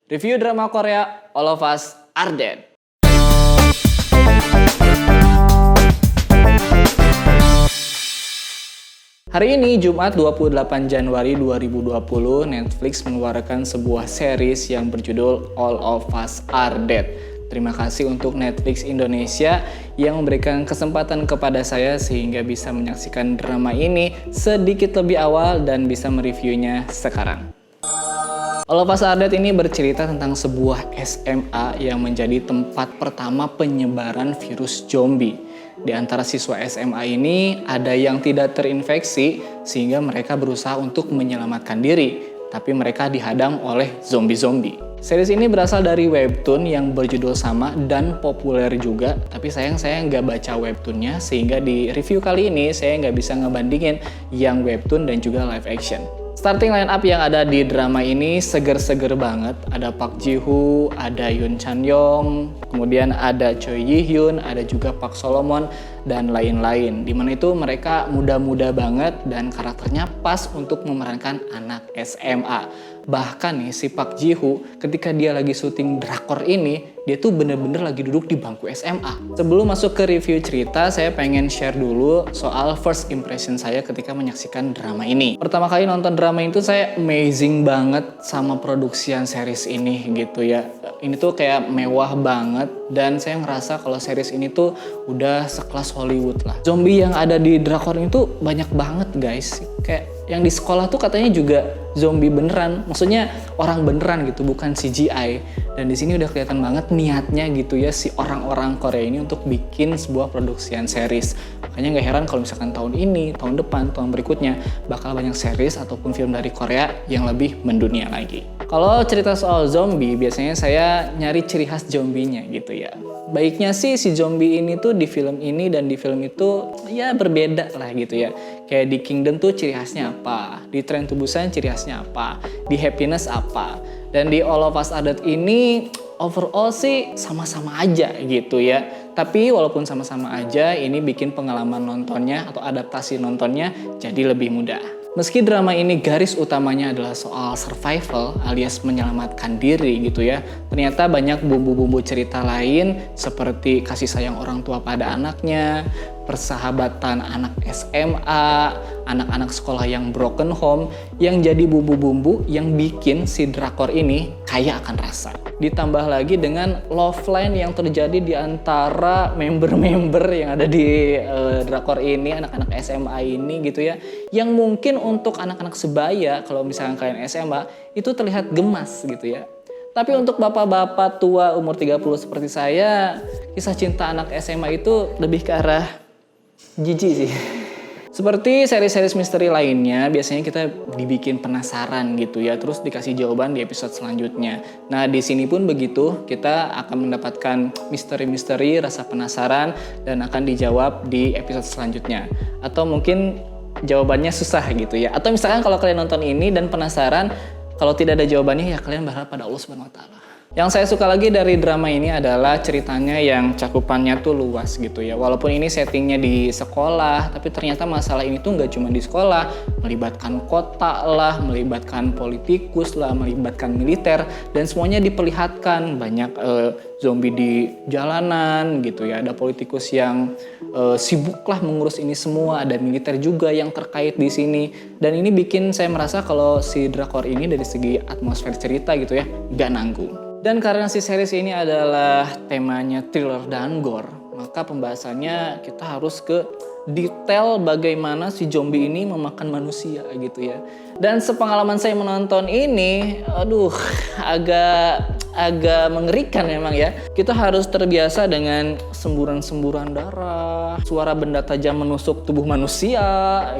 Review drama Korea, All of Us Are Dead. Hari ini, Jumat 28 Januari 2020, Netflix mengeluarkan sebuah series yang berjudul All of Us Are Dead. Terima kasih untuk Netflix Indonesia yang memberikan kesempatan kepada saya sehingga bisa menyaksikan drama ini sedikit lebih awal dan bisa mereviewnya sekarang. All of Us Are Dead ini bercerita tentang sebuah SMA yang menjadi tempat pertama penyebaran virus zombie. Di antara siswa SMA ini ada yang tidak terinfeksi sehingga mereka berusaha untuk menyelamatkan diri, tapi mereka dihadang oleh zombie-zombie. Series ini berasal dari webtoon yang berjudul sama dan populer juga, tapi sayang saya nggak baca webtoonnya sehingga di review kali ini saya nggak bisa ngebandingin yang webtoon dan juga live action. Starting line up yang ada di drama ini seger-seger banget. Ada Park Ji Hoo, ada Yoon Chan Young, kemudian ada Choi Yi Hyun, ada juga Park Solomon, dan lain-lain. Dimana itu mereka muda-muda banget dan karakternya pas untuk memerankan anak SMA. Bahkan nih si Park Ji Hoo ketika dia lagi syuting drakor ini, dia tuh bener-bener lagi duduk di bangku SMA. Sebelum masuk ke review cerita, saya pengen share dulu soal first impression saya ketika menyaksikan drama ini. Pertama kali nonton drama itu saya amazing banget sama produksian series ini gitu ya. Ini tuh kayak mewah banget dan saya ngerasa kalau series ini tuh udah sekelas Hollywood lah. Zombie yang ada di drakor ini tuh banyak banget guys. Kayak yang di sekolah tuh katanya juga zombie beneran, maksudnya orang beneran gitu, bukan CGI. Dan di sini udah kelihatan banget niatnya gitu ya si orang-orang Korea ini untuk bikin sebuah produksian series. Makanya nggak heran kalau misalkan tahun ini, tahun depan, tahun berikutnya bakal banyak series ataupun film dari Korea yang lebih mendunia lagi. Kalau cerita soal zombie, biasanya saya nyari ciri khas zombinya gitu ya. Baiknya sih si zombie ini tuh di film ini dan di film itu ya berbeda lah gitu ya. Kayak di Kingdom tuh ciri khasnya apa, di Train to Busan ciri khasnya apa, di Happiness apa. Dan di All of Us Are Dead ini overall sih sama-sama aja gitu ya. Tapi walaupun sama-sama aja, ini bikin pengalaman nontonnya atau adaptasi nontonnya jadi lebih mudah. Meski drama ini garis utamanya adalah soal survival alias menyelamatkan diri gitu ya, ternyata banyak bumbu-bumbu cerita lain seperti kasih sayang orang tua pada anaknya, persahabatan anak SMA, anak-anak sekolah yang broken home yang jadi bumbu-bumbu yang bikin si drakor ini kaya akan rasa. Ditambah lagi dengan love line yang terjadi di antara member-member yang ada di drakor ini, anak-anak SMA ini gitu ya, yang mungkin untuk anak-anak sebaya kalau misalkan kalian SMA itu terlihat gemas gitu ya. Tapi untuk bapak-bapak tua umur 30 seperti saya, kisah cinta anak SMA itu lebih ke arah jijik sih. Seperti seri-seri misteri lainnya, biasanya kita dibikin penasaran gitu ya, terus dikasih jawaban di episode selanjutnya. Nah, di sini pun begitu, kita akan mendapatkan misteri-misteri, rasa penasaran, dan akan dijawab di episode selanjutnya. Atau mungkin jawabannya susah gitu ya. Atau misalkan kalau kalian nonton ini dan penasaran, kalau tidak ada jawabannya ya kalian berharap pada Allah Subhanahu wa Ta'ala. Yang saya suka lagi dari drama ini adalah ceritanya yang cakupannya tuh luas gitu ya. Walaupun ini settingnya di sekolah, tapi ternyata masalah ini tuh nggak cuma di sekolah, melibatkan kota lah, melibatkan politikus lah, melibatkan militer, dan semuanya diperlihatkan. Banyak zombie di jalanan gitu ya, ada politikus yang sibuk lah mengurus ini semua, ada militer juga yang terkait di sini. Dan ini bikin saya merasa kalau si drakor ini dari segi atmosfer cerita gitu ya, nggak nanggung. Dan karena si series ini adalah temanya thriller dan gore, maka pembahasannya kita harus ke detail bagaimana si zombie ini memakan manusia gitu ya. Dan sepengalaman saya menonton ini, agak mengerikan memang ya. Kita harus terbiasa dengan semburan-semburan darah, suara benda tajam menusuk tubuh manusia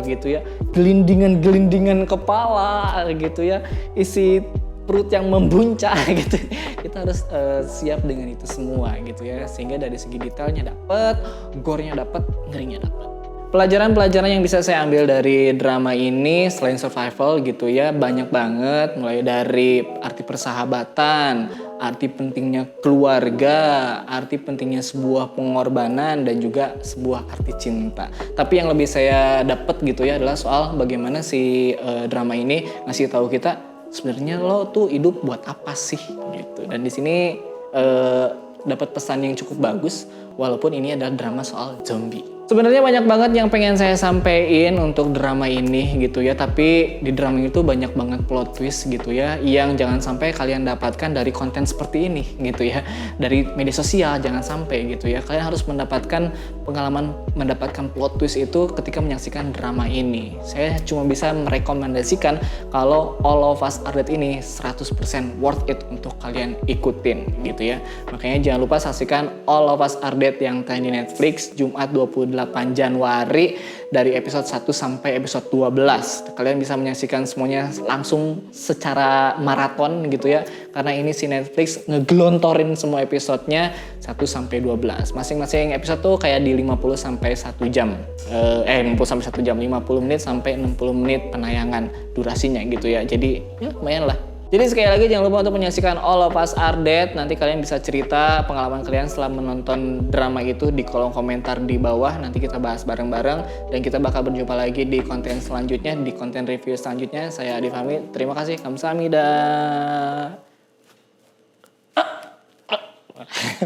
gitu ya, gelindingan-gelindingan kepala gitu ya, isi perut yang membuncah gitu. Kita harus siap dengan itu semua gitu ya, sehingga dari segi detailnya dapet, gore-nya dapet, ngerinya dapet. Pelajaran-pelajaran yang bisa saya ambil dari drama ini selain survival gitu ya, banyak banget, mulai dari arti persahabatan, arti pentingnya keluarga, arti pentingnya sebuah pengorbanan, dan juga sebuah arti cinta. Tapi yang lebih saya dapat gitu ya adalah soal bagaimana si drama ini ngasih tahu kita sebenarnya lo tuh hidup buat apa sih gitu. Dan di sini dapat pesan yang cukup bagus walaupun ini adalah drama soal zombie. Sebenarnya banyak banget yang pengen saya sampaikan untuk drama ini gitu ya, tapi di drama itu banyak banget plot twist gitu ya, yang jangan sampai kalian dapatkan dari konten seperti ini gitu ya, dari media sosial jangan sampai gitu ya. Kalian harus mendapatkan pengalaman, mendapatkan plot twist itu ketika menyaksikan drama ini. Saya cuma bisa merekomendasikan kalau All of Us Are Dead ini 100% worth it untuk kalian ikutin gitu ya. Makanya jangan lupa saksikan All of Us Are Dead yang tayang di Netflix Jumat 28 Januari dari episode 1 sampai episode 12. Kalian bisa menyaksikan semuanya langsung secara maraton gitu ya. Karena ini si Netflix ngegelontorin semua episodenya 1 sampai 12. Masing-masing episode tuh kayak di 50 sampai 1 jam. 50 sampai 1 jam, 50 menit sampai 60 menit penayangan durasinya gitu ya. Jadi ya lumayan lah. Jadi sekali lagi jangan lupa untuk menyaksikan All of Us Are Dead. Nanti kalian bisa cerita pengalaman kalian setelah menonton drama itu di kolom komentar di bawah. Nanti kita bahas bareng-bareng dan kita bakal berjumpa lagi di konten selanjutnya, di konten review selanjutnya. Saya Adi Fahmi. Terima kasih. Kamsahamnida.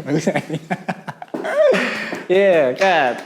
Bagus ini. Yeah, cut.